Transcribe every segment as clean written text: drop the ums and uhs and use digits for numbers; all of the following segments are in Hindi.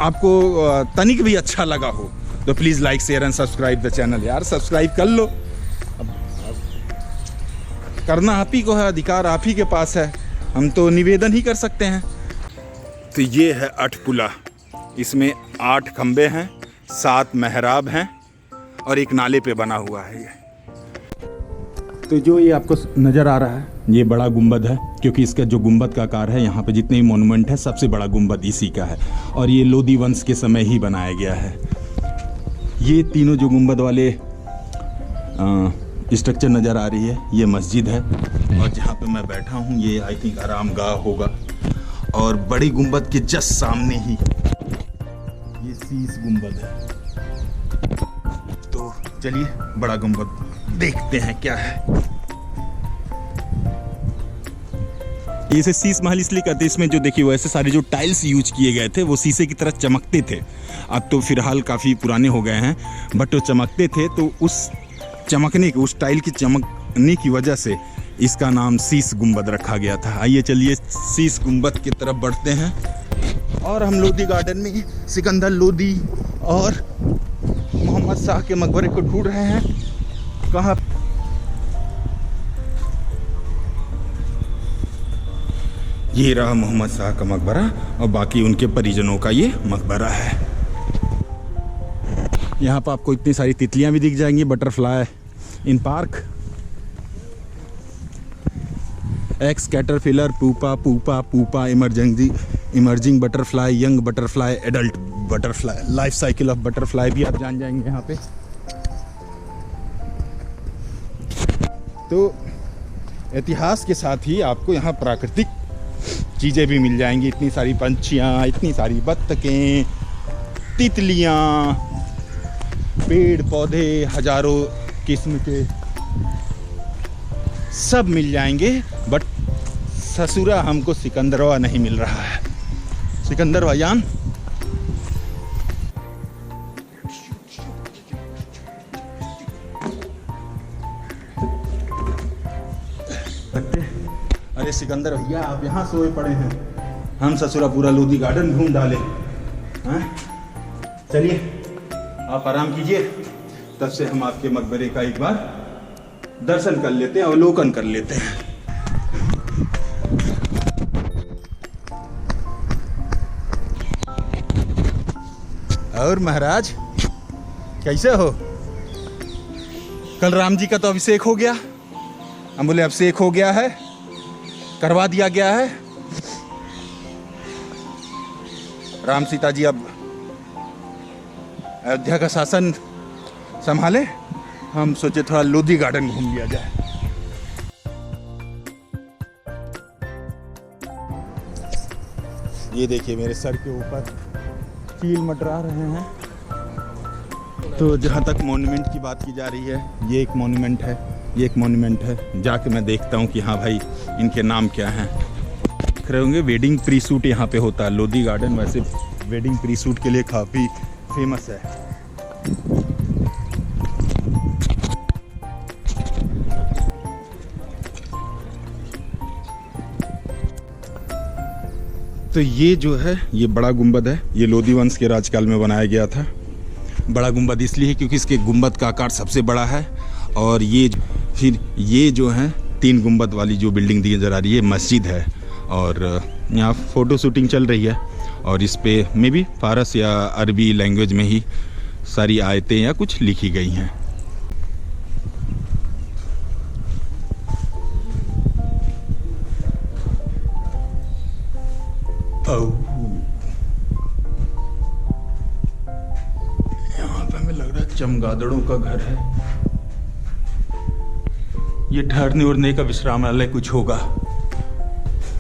आपको तनिक भी अच्छा लगा हो तो please like share and subscribe the channel. यार सब्सक्राइब कर लो, करना आप ही को है, अधिकार आप ही के पास है, हम तो निवेदन ही कर सकते हैं। तो ये है अठपुला, इसमें 8 खंबे हैं, 7 मेहराब हैं और एक नाले पे बना हुआ है ये। तो जो ये आपको नज़र आ रहा है ये बड़ा गुंबद है, क्योंकि इसका जो गुंबद का आकार है, यहाँ पे जितने भी मोनूमेंट है सबसे बड़ा गुंबद इसी का है और ये लोधी वंश के समय ही बनाया गया है। ये तीनों जो गुंबद वाले स्ट्रक्चर नज़र आ रही है ये मस्जिद है और जहाँ पे मैं बैठा हूँ ये आई थिंक आराम गाह होगा। और बड़ी गुंबद के जस्ट सामने ही ये शीश गुंबद है। तो चलिए बड़ा गुंबद देखते हैं क्या है। इसे शीश महल इसलिए कहते हैं, इसमें जो देखिए वैसे सारे जो टाइल्स यूज किए गए थे वो शीशे की तरह चमकते थे। अब तो फिलहाल काफ़ी पुराने हो गए हैं, बट वो चमकते थे, तो उस चमकने की, उस टाइल की चमकने की वजह से इसका नाम शीश गुंबद रखा गया था। आइए चलिए शीश गुंबद की तरफ बढ़ते हैं और हम लोधी गार्डन में सिकंदर लोधी और मोहम्मद शाह के मकबरे को ढूंढ रहे हैं। कहाँ? ये रहा मोहम्मद शाह का मकबरा और बाकी उनके परिजनों का ये मकबरा है। यहाँ पर आपको इतनी सारी तितलियां भी दिख जाएंगी, butterfly in park, x caterpillar, pupa pupa pupa, emerging butterfly, young butterfly, adult butterfly, life cycle of butterfly भी आप जान जाएंगे यहाँ पे। तो इतिहास के साथ ही आपको यहाँ प्राकृतिक चीज़ें भी मिल जाएंगी। इतनी सारी पंछियाँ, इतनी सारी बत्तखें, तितलियाँ, पेड़ पौधे हजारों किस्म के सब मिल जाएंगे। बट ससुरा हमको सिकंदरवा नहीं मिल रहा है। सिकंदर भाईजान, अरे सिकंदर भैया आप यहाँ सोए पड़े हैं, हम ससुरा पूरा लोधी गार्डन घूम डाले हैं। चलिए आप आराम कीजिए, तब से हम आपके मकबरे का एक बार दर्शन कर लेते हैं, अवलोकन कर लेते हैं। और महाराज कैसे हो? कल राम जी का तो अभिषेक हो गया, हम बोले अभिषेक हो गया है, करवा दिया गया है। राम सीता जी अब अयोध्या का शासन संभाले, हम सोचे थोड़ा लोधी गार्डन घूम लिया जाए। ये देखिए मेरे सर के ऊपर चील मंडरा रहे हैं। तो जहाँ तक मॉन्यूमेंट की बात की जा रही है, ये एक मॉन्यूमेंट है, ये एक मॉन्यूमेंट है। जाके मैं देखता हूँ कि हाँ भाई इनके नाम क्या हैं। देख रहे होंगे वेडिंग प्री सूट यहाँ पे होता है। लोधी गार्डन वैसे वेडिंग प्री सूट के लिए काफ़ी फेमस है। तो ये जो है ये बड़ा गुंबद है, ये लोधी वंश के राजकाल में बनाया गया था। बड़ा गुंबद इसलिए है क्योंकि इसके गुंबद का आकार सबसे बड़ा है। और ये फिर ये जो है 3 गुंबद वाली जो बिल्डिंग नज़र आ रही है मस्जिद है। और यहाँ फ़ोटो शूटिंग चल रही है और इस पे मे बी फारस या अरबी लैंग्वेज में ही सारी आयतें या कुछ लिखी गई हैं। यहाँ पे हमें लग रहा है चमगादड़ों का घर है। ये ठहरने उड़ने का विश्रामालय कुछ होगा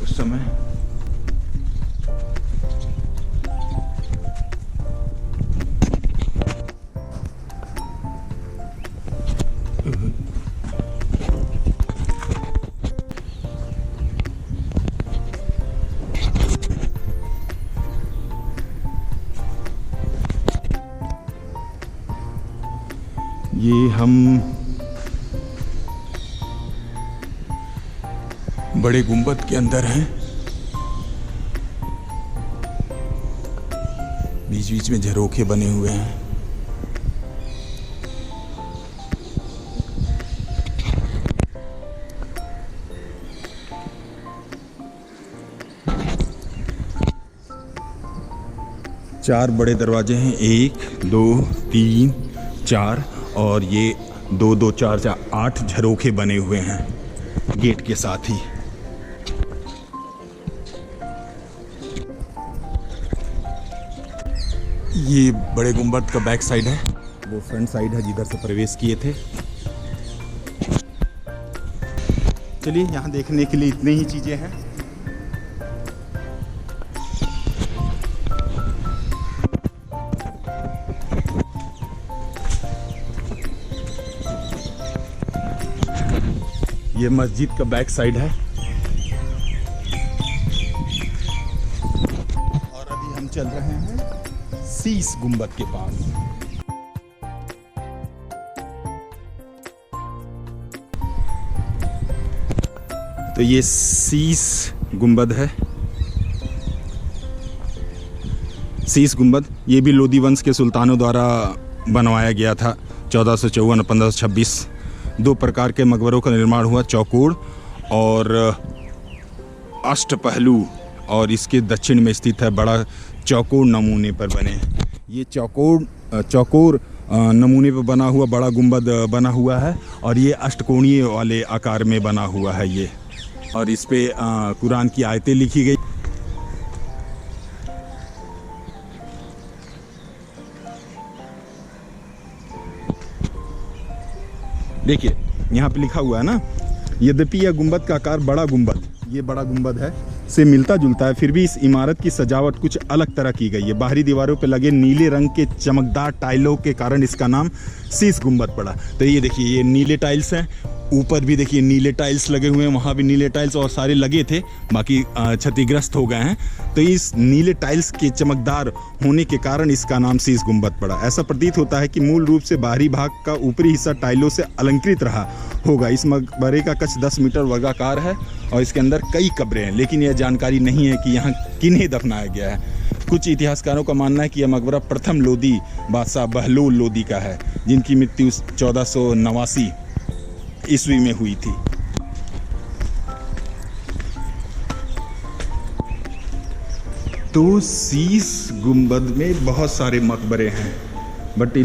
उस समय। ये हम बड़े गुंबद के अंदर हैं। बीच बीच में झरोखे बने हुए हैं। चार बड़े दरवाजे हैं, 1 2 3 4, और ये 2 2 4 4 8 झरोखे बने हुए हैं गेट के साथ ही। ये बड़े गुंबद का बैक साइड है, वो फ्रंट साइड है जिधर से प्रवेश किए थे। चलिए, यहाँ देखने के लिए इतनी ही चीजें हैं। ये मस्जिद का बैक साइड है, और अभी हम चल रहे हैं शीश गुंबद के पास। तो ये शीश गुंबद है। शीश गुंबद ये भी लोदी वंश के सुल्तानों द्वारा बनवाया गया था, 1454 और 1526। 2 प्रकार के मकबरों का निर्माण हुआ, चौकोर और अष्टपहलू, और इसके दक्षिण में स्थित है बड़ा चौकोर नमूने पर बने। ये चौकोर नमूने पर बना हुआ बड़ा गुंबद बना हुआ है, और ये अष्टकोणीय वाले आकार में बना हुआ है ये, और इस पे कुरान की आयतें लिखी गई। देखिए यहाँ पे लिखा हुआ है ना, यद्यपि यह गुंबद का आकार बड़ा गुंबद, ये बड़ा गुंबद है, से मिलता जुलता है, फिर भी इस इमारत की सजावट कुछ अलग तरह की गई है। बाहरी दीवारों पर लगे नीले रंग के चमकदार टाइलों के कारण इसका नाम शीश गुंबद पड़ा। तो ये देखिए, ये नीले टाइल्स हैं, ऊपर भी देखिए नीले टाइल्स लगे हुए हैं, वहाँ भी नीले टाइल्स, और सारे लगे थे, बाकी क्षतिग्रस्त हो गए हैं। तो इस नीले टाइल्स के चमकदार होने के कारण इसका नाम शीश गुंबद पड़ा। ऐसा प्रतीत होता है कि मूल रूप से बाहरी भाग का ऊपरी हिस्सा टाइलों से अलंकृत रहा होगा। इस मकबरे का कक्ष 10 मीटर वर्गाकार है, और इसके अंदर कई कब्रें हैं, लेकिन यह जानकारी नहीं है कि यहाँ किन्हें दफनाया गया है। कुछ इतिहासकारों का मानना है कि यह मकबरा प्रथम लोदी बादशाह बहलोल लोदी का है, जिनकी मृत्यु 1489 ईस्वी में हुई थी। तो शीश गुंबद में बहुत सारे मकबरे हैं, बट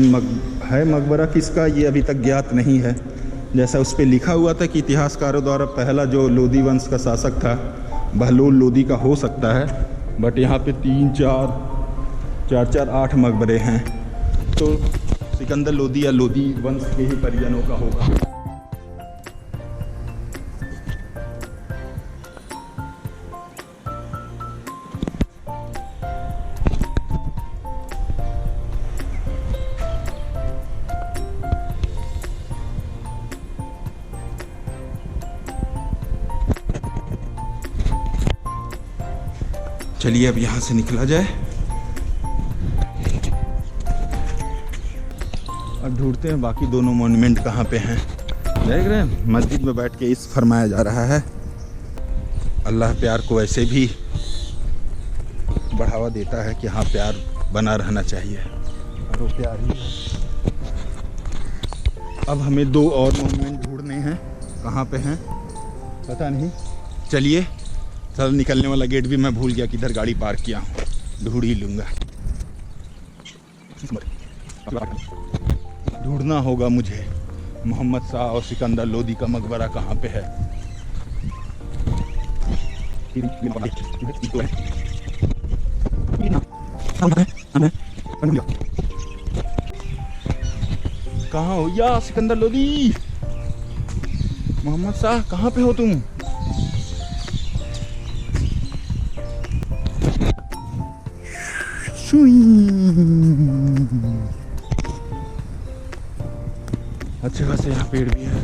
मकबरा किसका ये अभी तक ज्ञात नहीं है। जैसा उस पर लिखा हुआ था कि इतिहासकारों द्वारा पहला जो लोदी वंश का शासक था बहलोल लोदी का हो सकता है, बट यहाँ पे 3 4 4 8 मकबरे हैं, तो सिकंदर लोदी या लोदी वंश के ही परिजनों का होगा। चलिए अब यहाँ से निकला जाए और ढूंढते हैं बाकी दोनों मॉन्यूमेंट कहाँ पे हैं। देख रहे हैं, मस्जिद में बैठ के इस फरमाया जा रहा है, अल्लाह प्यार को ऐसे भी बढ़ावा देता है कि हाँ, प्यार बना रहना चाहिए, और वो प्यार ही है। अब हमें 2 और मॉन्यूमेंट ढूंढने हैं, कहाँ पे हैं पता नहीं। चलिए, चल निकलने वाला गेट भी मैं भूल गया किधर गाड़ी पार्क किया हूँ, ढूंढ ही लूँगा। ढूंढना होगा मुझे मोहम्मद शाह और सिकंदर लोदी का मकबरा कहाँ पे है। कहाँ हो या सिकंदर लोदी? मोहम्मद शाह कहाँ पे हो तुम? अच्छे खासे यहाँ पेड़ भी है।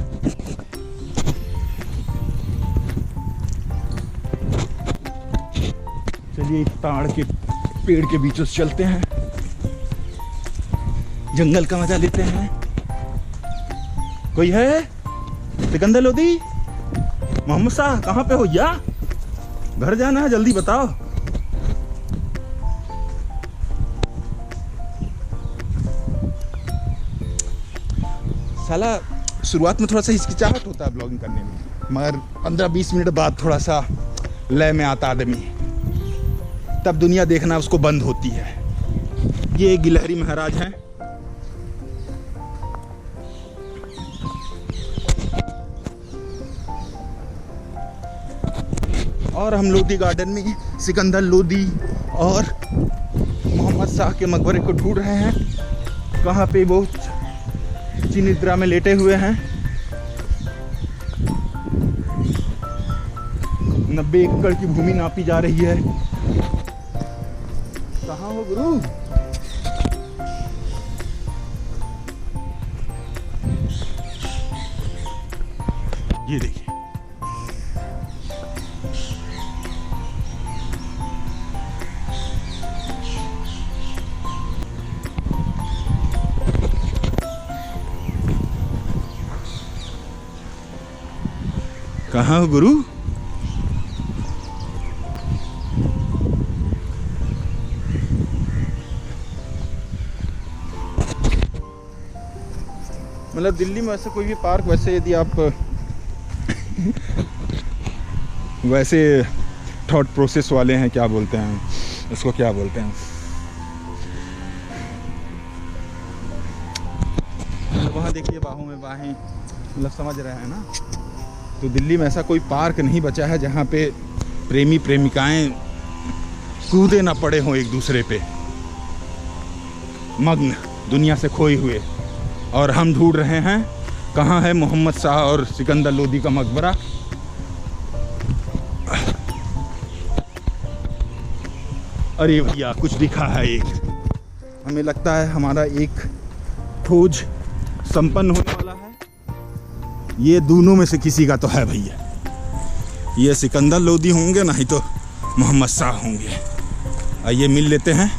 चलिए ताड़ के पेड़ के बीचों से चलते हैं, जंगल का मजा लेते हैं। कोई है? सिकंदर लोदी, मोहम्मद शाह कहाँ पे हो या? घर जाना है, जल्दी बताओ। साला शुरुआत में थोड़ा सा हिचकिचाहट होता है ब्लॉगिंग करने में, मगर 15-20 मिनट बाद थोड़ा सा लय में आता आदमी, तब दुनिया देखना उसको बंद होती है। ये गिलहरी महाराज हैं। और हम लोधी गार्डन में सिकंदर लोधी और मोहम्मद शाह के मकबरे को ढूंढ रहे हैं, कहाँ पे वो निद्रा में लेटे हुए हैं। 90 एकड़ की भूमि नापी जा रही है। कहाँ हो गुरु? ये देखिए, कहाँ हो गुरु? मतलब दिल्ली में ऐसा कोई भी पार्क, वैसे यदि आप वैसे थॉट प्रोसेस वाले हैं, क्या बोलते हैं उसको, क्या बोलते हैं, वहाँ देखिए बाहों में बाहें, मतलब समझ रहे हैं ना। तो दिल्ली में ऐसा कोई पार्क नहीं बचा है जहाँ पे प्रेमी प्रेमिकाएं कूदे ना पड़े हों एक दूसरे पे, मग्न दुनिया से खोए हुए। और हम ढूंढ रहे हैं कहाँ है मोहम्मद शाह और सिकंदर लोधी का मकबरा। अरे भैया कुछ दिखा है एक, हमें लगता है हमारा एक खोज संपन्न होने वाला है। ये दोनों में से किसी का तो है भैया, ये सिकंदर लोधी होंगे नहीं तो मोहम्मद शाह होंगे। आइए मिल लेते हैं।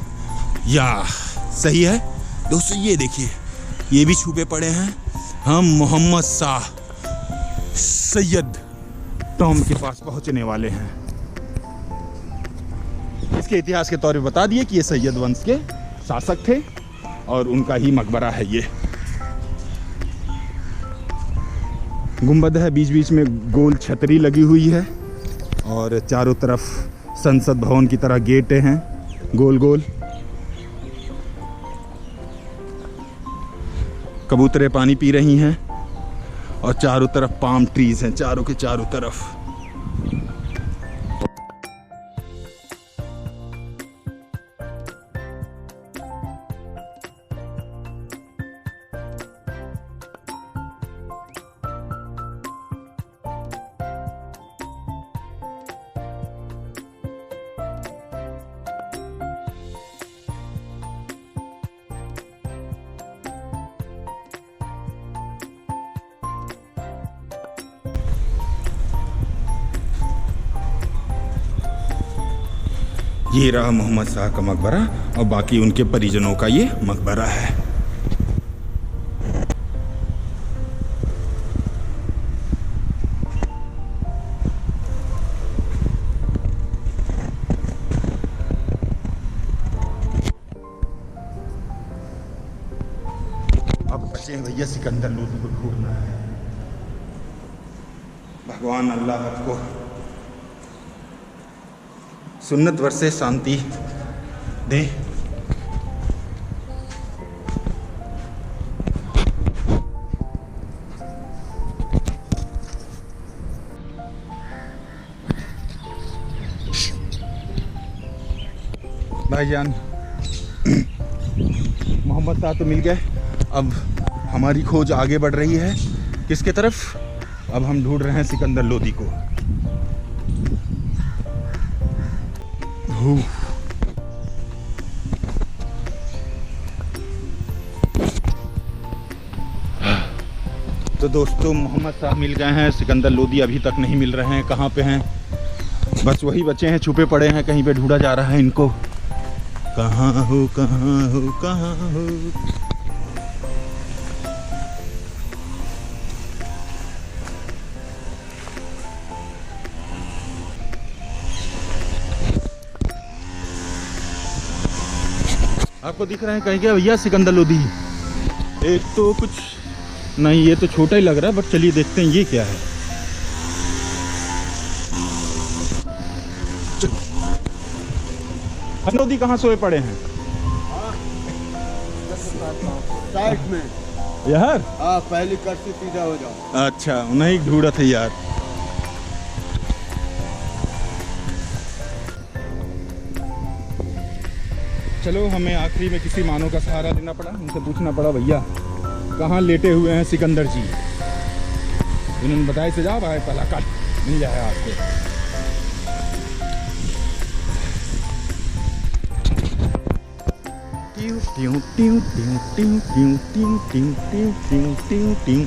या सही है दोस्तों, ये देखिए ये भी छुपे पड़े हैं। हम मोहम्मद शाह सैयद टॉम के पास पहुंचने वाले हैं। इसके इतिहास के तौर पे बता दिए कि ये सैयद वंश के शासक थे और उनका ही मकबरा है। ये गुंबद है, बीच बीच में गोल छतरी लगी हुई है और चारों तरफ संसद भवन की तरह गेटें हैं गोल गोल। कबूतरें पानी पी रही हैं और चारों तरफ पाम ट्रीज हैं, चारों के चारों तरफ। ये रहा मोहम्मद शाह का मकबरा और बाकी उनके परिजनों का ये मकबरा है। अब बचे हैं भैया सिकंदर लोधी को ढूंढना है। भगवान अल्लाह आपको सुन्नत वर्षे शांति दे। भाईजान मोहम्मद शाह तो मिल गए, अब हमारी खोज आगे बढ़ रही है। किसके तरफ? अब हम ढूंढ रहे हैं सिकंदर लोधी को। तो दोस्तों मोहम्मद शाह मिल गए हैं, सिकंदर लोधी अभी तक नहीं मिल रहे हैं। कहाँ पे हैं? बस वही बचे हैं, छुपे पड़े हैं, कहीं पे ढूंढा जा रहा है इनको। कहाँ हो कहाँ हो कहाँ हो? आपको दिख रहे हैं कहीं क्या भैया सिकंदर लोधी? एक तो कुछ नहीं ये तो छोटा ही लग रहा है, बट चलिए देखते हैं ये क्या है। नदी कहाँ सोए पड़े हैं? साइड में यार हाँ, पहली कट से सीधा हो जाओ। अच्छा नहीं ढूंढत है यार। चलो हमें आखिरी में किसी मानव का सहारा लेना पड़ा, उनसे पूछना पड़ा भैया कहाँ लेटे हुए हैं सिकंदर जी। उन्होंने बताया से जाओ भाई पहला कट मिल जाए आपको। ट्यू ट्यू ट्यू ट्यू ट्यू ट्यू ट्यू ट्यू ट्यू ट्यू ट्यू।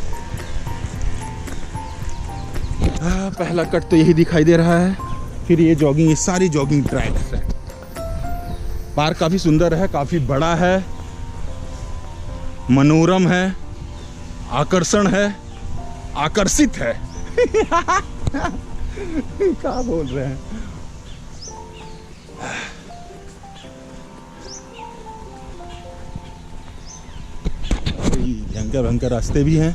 पहला कट तो यही दिखाई दे रहा है। फिर ये जॉगिंग, ये सारी जॉगिंग ट्रैक्स है। पार्क काफी सुंदर है, काफी बड़ा है, मनोरम है, आकर्षण है, आकर्षित है। क्या बोल रहे हैं? भयंकर भयंकर रास्ते भी हैं।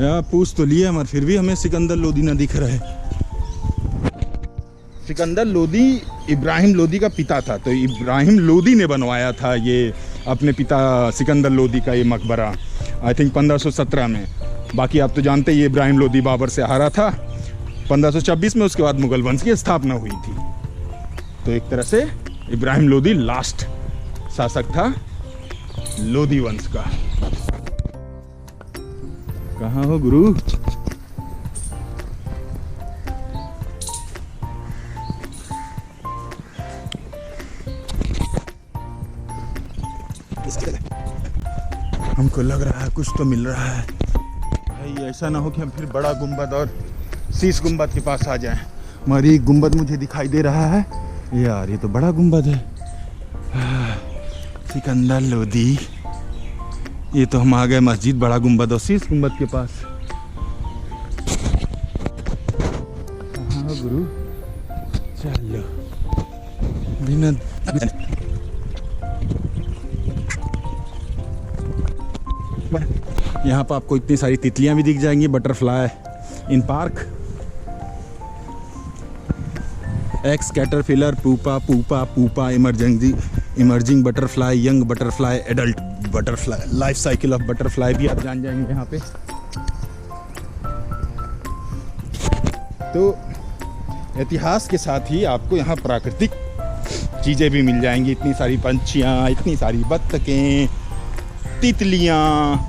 यार पूछ तो लिए मगर फिर भी हमें सिकंदर लोदी ना दिख रहा है। सिकंदर लोदी इब्राहिम लोदी का पिता था, तो इब्राहिम लोदी ने बनवाया था ये अपने पिता सिकंदर लोदी का ये मकबरा, आई थिंक 1517 में। बाकी आप तो जानते हैं ये इब्राहिम लोदी बाबर से हारा था 1526 में। उसके बाद मुगल वंश की स्थापना हुई थी। तो एक तरह से इब्राहिम लोदी लास्ट शासक था लोदी वंश का। कहाँ हो गुरु? हमको लग रहा है कुछ तो मिल रहा है भाई। ऐसा ना हो कि हम फिर बड़ा गुंबद और शीश गुंबद के पास आ जाएं। मगर एक गुंबद मुझे दिखाई दे रहा है यार, ये तो बड़ा गुंबद है। सिकंदर लोदी, ये तो हम आ गए मस्जिद बड़ा गुंबद और शीश गुंबद के पास। कहाँ हो गुरु? चलो बिना यहाँ पर आपको इतनी सारी तितलियां भी दिख जाएंगी, butterfly in park. X caterpillar, pupa pupa pupa, emerging butterfly, young butterfly, adult butterfly, life cycle of butterfly भी आप जान जाएंगे यहाँ पे। तो इतिहास के साथ ही आपको यहाँ प्राकृतिक चीज़ें भी मिल जाएंगी। इतनी सारी पंछियाँ, इतनी सारी बत्तखें, तितलियाँ,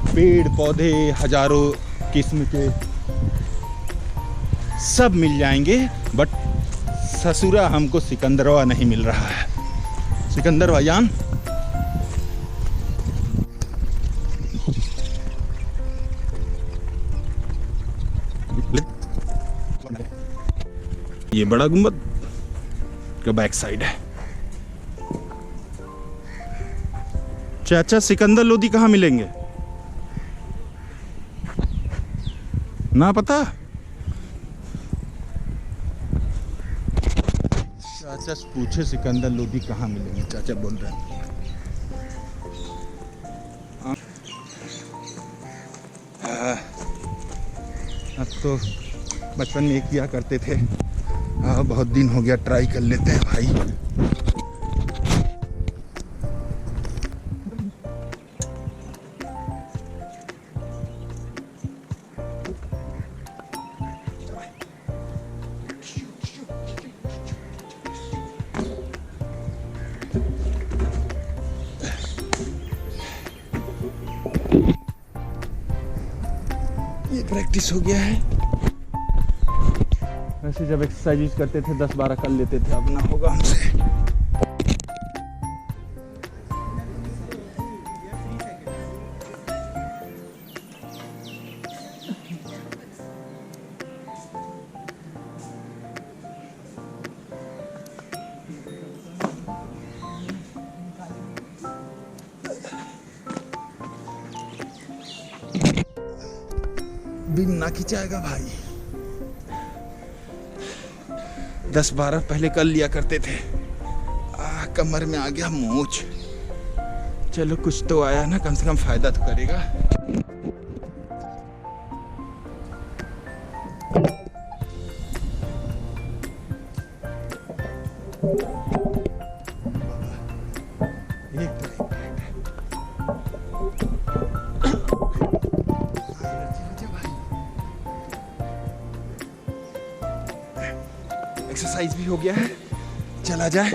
पेड़ पौधे हजारों किस्म के सब मिल जाएंगे। बट ससुरा हमको सिकंदरवा नहीं मिल रहा है। सिकंदरवा जान, ये बड़ा गुंबद का बैक साइड है। चाचा सिकंदर लोदी कहाँ मिलेंगे? ना पता? चाचा पूछे सिकंदर लोदी कहाँ मिलेंगे, चाचा बोल रहे हैं। अब तो बचपन में किया करते थे, बहुत दिन हो गया, ट्राई कर लेते हैं भाई। ये प्रैक्टिस हो गया है। वैसे जब एक्सरसाइज करते थे 10-12 कर लेते थे, अब ना होगा हमसे। बिन ना खिंचाएगा भाई। 10-12 पहले कर लिया करते थे। कमर में आ गया मोच। चलो कुछ तो आया ना, कम से कम फायदा तो करेगा। एक्सरसाइज भी हो गया है, चला जाए।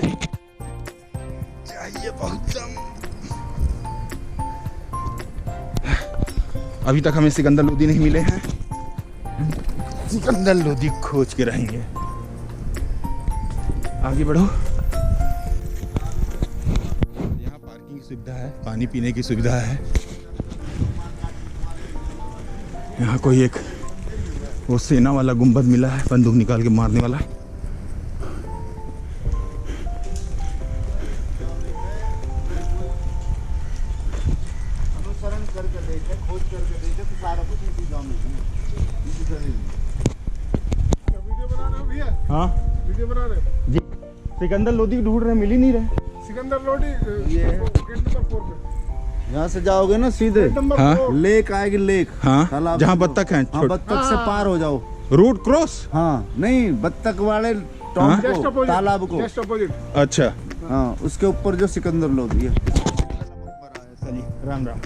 चाहिए बहुत दम। अभी तक हमें सिकंदर लोदी नहीं मिले हैं, सिकंदर लोदी खोज के रहेंगे। आगे बढ़ो। यहाँ पार्किंग की सुविधा है, पानी पीने की सुविधा है। यहाँ कोई एक वो सेना वाला गुंबद मिला है, बंदूक निकाल के मारने वाला। खोज करके देखे तो सारा कुछ इसी गांव में है, इसी शरीर में। वीडियो बना रहे हो भैया? हाँ वीडियो बना रहे हो जी। सिकंदर लोदी ढूंढ रहे, मिल ही नहीं रहे। सिकंदर लोदी ये गेट नंबर 4 पे। यहाँ से जाओगे ना सीधे, हाँ लेक आएगी, लेक। हाँ जहाँ बत्तख है, बत्तख से पार हो जाओ, रोड क्रॉस। हाँ नहीं, बत्तक वाले टॉप को, तालाब को जस्ट अपोजिट। अच्छा हाँ, उसके ऊपर जो सिकंदर लोदी है। राम राम।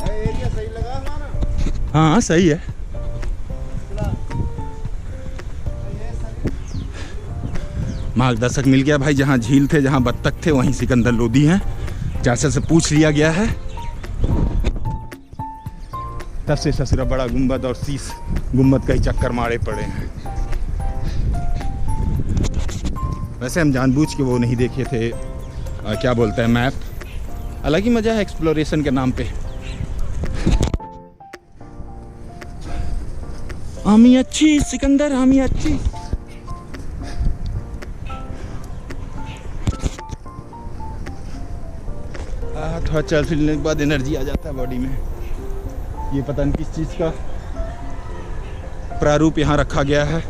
एरिया सही लगा हमारा? हाँ सही है। मार्गदर्शक मिल गया भाई, जहाँ झील थे, जहाँ बत्तख थे, वहीं सिकंदर लोदी हैं। चाचा से पूछ लिया गया है। तब से ससुरा बड़ा गुंबद और शीश गुंबद का ही चक्कर मारे पड़े हैं। वैसे हम जानबूझ के वो नहीं देखे थे, क्या बोलते हैं, मैप। अलग ही मजा है एक्सप्लोरेशन के नाम पे। आमी अच्छी सिकंदर, आमी अच्छी। थोड़ा चल फिरने के बाद एनर्जी आ जाता है बॉडी में। ये पता नहीं किस चीज का प्रारूप यहाँ रखा गया है।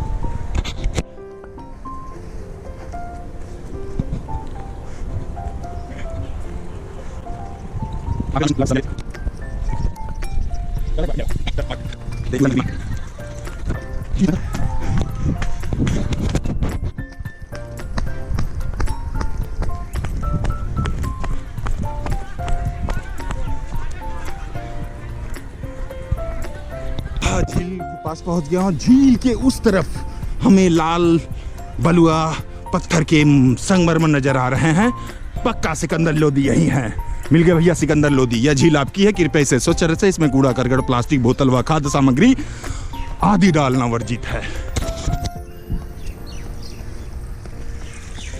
झील के पास पहुंच गया हूँ। झील के उस तरफ हमें लाल बलुआ पत्थर के संगमरमर नजर आ रहे हैं। पक्का सिकंदर लोदी यही है। मिल गए भैया सिकंदर लोदी। यह झील आपकी है, कृपया इसे स्वच्छ रखें। इसमें कूड़ा करकट, प्लास्टिक बोतल व खाद्य सामग्री आदि डालना वर्जित है।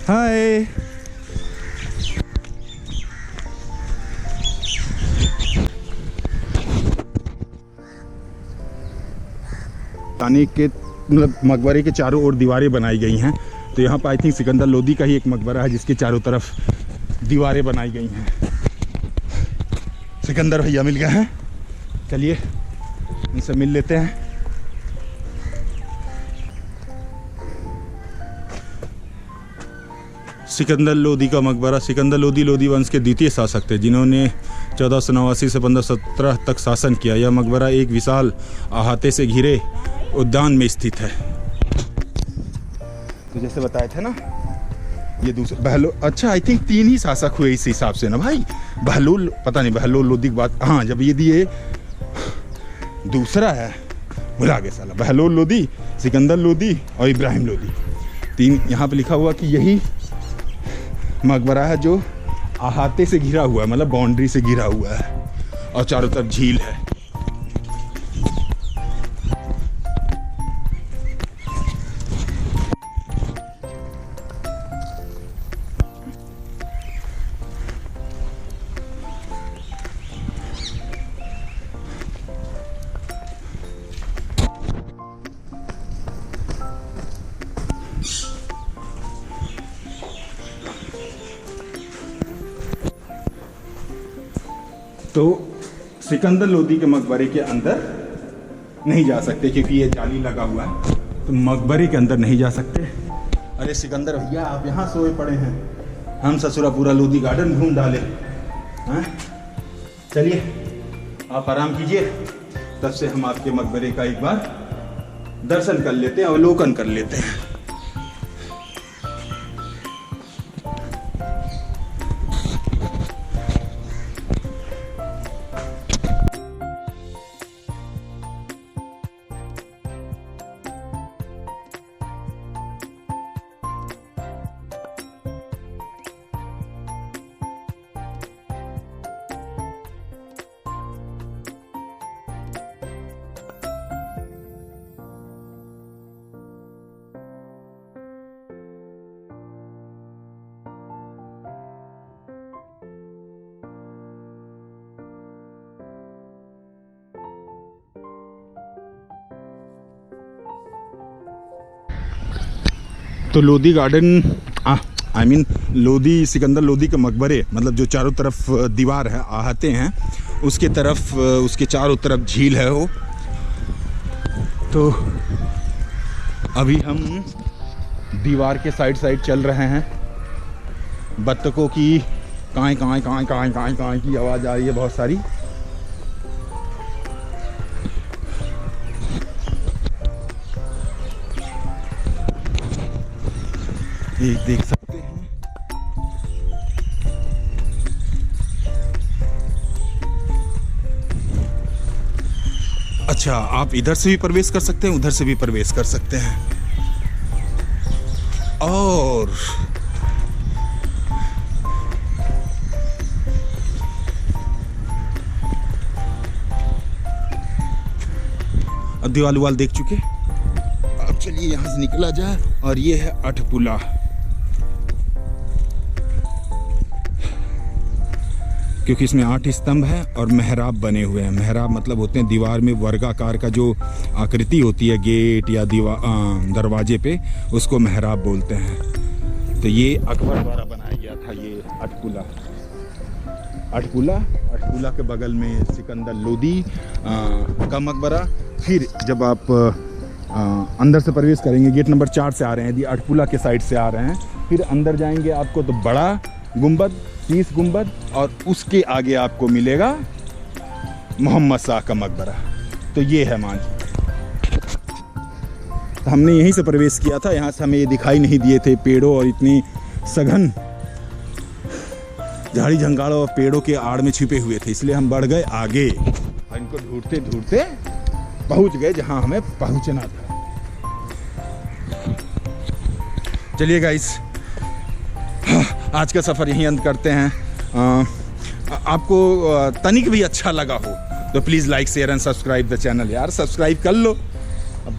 हाय ताने के मतलब मकबरे के चारों ओर दीवारें बनाई गई हैं। तो यहाँ पर आई थिंक सिकंदर लोदी का ही एक मकबरा है जिसके चारों तरफ दीवारें बनाई गई हैं। सिकंदर भैया मिल गए हैं, चलिए इनसे मिल लेते हैं। सिकंदर लोदी का मकबरा। सिकंदर लोदी लोदी वंश के द्वितीय शासक थे जिन्होंने 1489 से 1517 तक शासन किया। यह मकबरा एक विशाल अहाते से घिरे उद्यान में स्थित है। तो जैसे बताए थे ना, ये दूसरा बहलोल। अच्छा आई थिंक 3 ही शासक हुए इस हिसाब से ना भाई। बहलोल पता नहीं, बहलोल लोदी की बात, हाँ जब ये दूसरा है, भुला गए साला। बहलोल लोदी, सिकंदर लोदी और इब्राहिम लोदी, 3 यहाँ पे लिखा हुआ कि यही मकबरा है जो अहाते से घिरा हुआ है, मतलब बाउंड्री से घिरा हुआ है और चारों तरफ झील है। तो सिकंदर लोदी के मकबरे के अंदर नहीं जा सकते क्योंकि ये जाली लगा हुआ है। तो मकबरे के अंदर नहीं जा सकते। अरे सिकंदर भैया, आप यहाँ सोए पड़े हैं, हम ससुरा पूरा लोधी गार्डन घूम डाले हैं। चलिए आप आराम कीजिए, तब से हम आपके मकबरे का एक बार दर्शन कर लेते हैं, अवलोकन कर लेते हैं। तो Lodhi garden I mean Lodhi, Sikandar Lodhi के मकबरे, मतलब जो चारों तरफ दीवार है आहते हैं, उसके तरफ, उसके चारों तरफ झील है वो। तो अभी हम दीवार के साइड साइड चल रहे हैं। बत्तखों की काएं काएं काएं काएं काएं काएं की आवाज़ आ रही है बहुत सारी। ये देख सकते हैं। अच्छा, आप इधर से भी प्रवेश कर सकते हैं, उधर से भी प्रवेश कर सकते हैं। और अब दीवाल उवाल देख चुके, अब चलिए यहाँ से निकला जाए। और ये है अठपुला। क्योंकि इसमें 8 स्तंभ है और मेहराब बने हुए हैं। मेहराब मतलब होते हैं दीवार में वर्गाकार का जो आकृति होती है गेट या दरवाजे पे, उसको मेहराब बोलते हैं। तो ये अकबर द्वारा बनाया गया था ये अठपुला। अठपुला के बगल में सिकंदर लोधी का मकबरा। फिर जब आप अंदर से प्रवेश करेंगे, गेट नंबर 4 से आ रहे हैं, यदि अठपुला के साइड से आ रहे हैं, फिर अंदर जाएंगे आपको तो बड़ा गुंबद, 30 गुंबद, और उसके आगे आपको मिलेगा मोहम्मद शाह का मकबरा। तो ये है मान, तो हमने यहीं से प्रवेश किया था। यहाँ से हमें ये दिखाई नहीं दिए थे पेड़ों और इतनी सघन झाड़ी झंगाड़ और पेड़ों के आड़ में छिपे हुए थे, इसलिए हम बढ़ गए आगे और इनको ढूंढते ढूंढते पहुंच गए जहां हमें पहुंचना था। चलिए गाइस, आज का सफ़र यहीं अंत करते हैं। आपको तनिक भी अच्छा लगा हो तो please like share and subscribe the channel. यार सब्सक्राइब कर लो, अब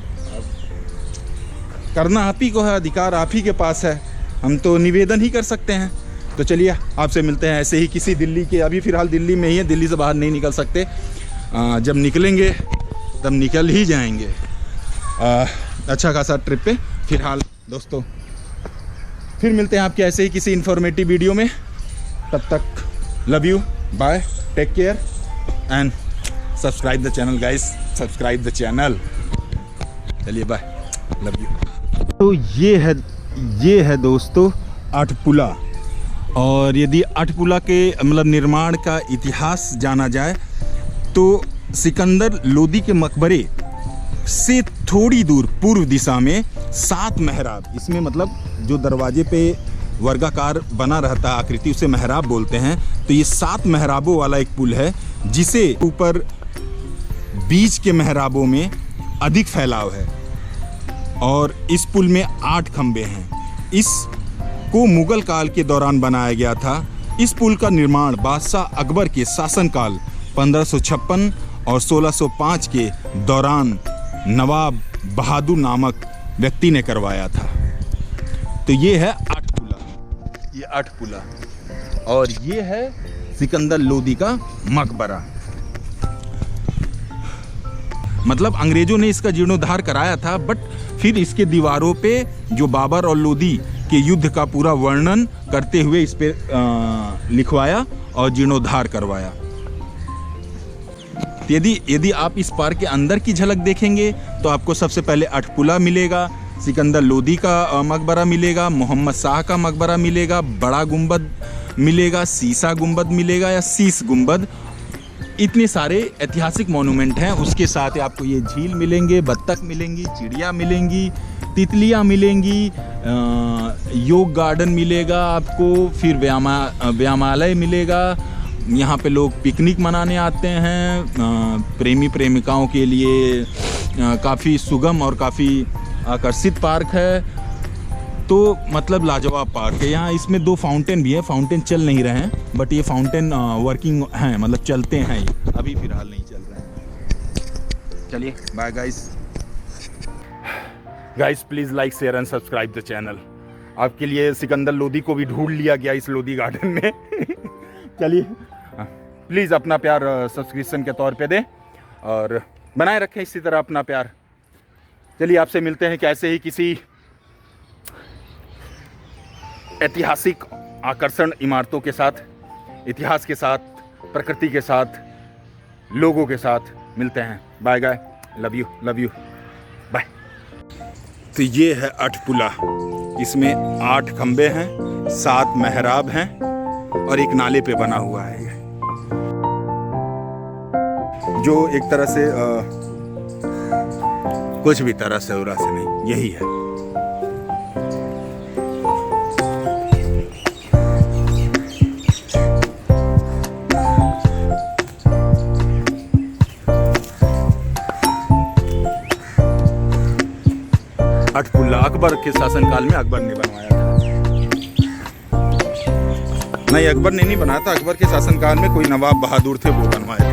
करना आप ही को है, अधिकार आप ही के पास है, हम तो निवेदन ही कर सकते हैं। तो चलिए आपसे मिलते हैं ऐसे ही किसी दिल्ली के, अभी फ़िलहाल दिल्ली में ही है, दिल्ली से बाहर नहीं निकल सकते। जब निकलेंगे तब निकल ही जाएंगे अच्छा खासा ट्रिप पे। फिलहाल दोस्तों फिर मिलते हैं आपके ऐसे ही किसी इन्फॉर्मेटिव वीडियो में। तब तक love you, bye, take care and subscribe the channel guys, subscribe the channel. चलिए बाय, लव यू। तो ये है दोस्तों अठपुला। और यदि अठपुला के मतलब निर्माण का इतिहास जाना जाए तो सिकंदर लोधी के मकबरे से थोड़ी दूर पूर्व दिशा में 7 मेहराब, इसमें मतलब जो दरवाजे पे वर्गाकार बना रहता है आकृति, उसे मेहराब बोलते हैं। तो ये 7 मेहराबों वाला एक पुल है, जिसे ऊपर बीच के मेहराबों में अधिक फैलाव है और इस पुल में 8 खंबे हैं। इस को मुगल काल के दौरान बनाया गया था। इस पुल का निर्माण बादशाह अकबर के शासनकाल 1556 और 1605 के दौरान नवाब बहादुर नामक व्यक्ति ने करवाया था। तो ये है अठपुला, ये अठपुला, और ये है सिकंदर लोधी का मकबरा। मतलब अंग्रेजों ने इसका जीर्णोद्धार कराया था, बट फिर इसके दीवारों पे जो बाबर और लोधी के युद्ध का पूरा वर्णन करते हुए इस पे लिखवाया और जीर्णोद्धार करवाया। यदि आप इस पार्क के अंदर की झलक देखेंगे तो आपको सबसे पहले अठपुला मिलेगा, सिकंदर लोदी का मकबरा मिलेगा, मोहम्मद शाह का मकबरा मिलेगा, बड़ा गुंबद मिलेगा, सीसा गुंबद मिलेगा या शीश गुंबद। इतने सारे ऐतिहासिक मोनूमेंट हैं। उसके साथ आपको ये झील मिलेंगे, बत्तख मिलेंगी, चिड़िया मिलेंगी, तितलियाँ मिलेंगी, योग गार्डन मिलेगा आपको, फिर व्यायामालय मिलेगा। यहाँ पे लोग पिकनिक मनाने आते हैं। प्रेमी प्रेमिकाओं के लिए काफ़ी सुगम और काफ़ी आकर्षित पार्क है। तो मतलब लाजवाब पार्क है। यहाँ इसमें 2 फाउंटेन भी है, फाउंटेन चल नहीं रहे हैं, बट ये फाउंटेन वर्किंग हैं, मतलब चलते हैं, ये अभी फिलहाल नहीं चल रहे हैं। चलिए bye guys. Guys please like share and subscribe the channel. आपके लिए सिकंदर लोदी को भी ढूंढ लिया गया इस लोदी गार्डन में। चलिए प्लीज़ अपना प्यार सब्सक्रिप्शन के तौर पे दें और बनाए रखें इसी तरह अपना प्यार। चलिए आपसे मिलते हैं कैसे ही किसी ऐतिहासिक आकर्षण इमारतों के साथ, इतिहास के साथ, प्रकृति के साथ, लोगों के साथ मिलते हैं। Bye guys, love you bye. तो ये है अठपुला। इसमें 8 खंबे हैं, 7 मेहराब हैं और एक नाले पे बना हुआ है ये, जो एक तरह से कुछ भी तरह से उरा से नहीं, यही है। अठपुला अकबर के शासनकाल में अकबर ने बनवाया था। नहीं, अकबर ने नहीं बनाया था, अकबर के शासनकाल में कोई नवाब बहादुर थे वो बनवाए थे।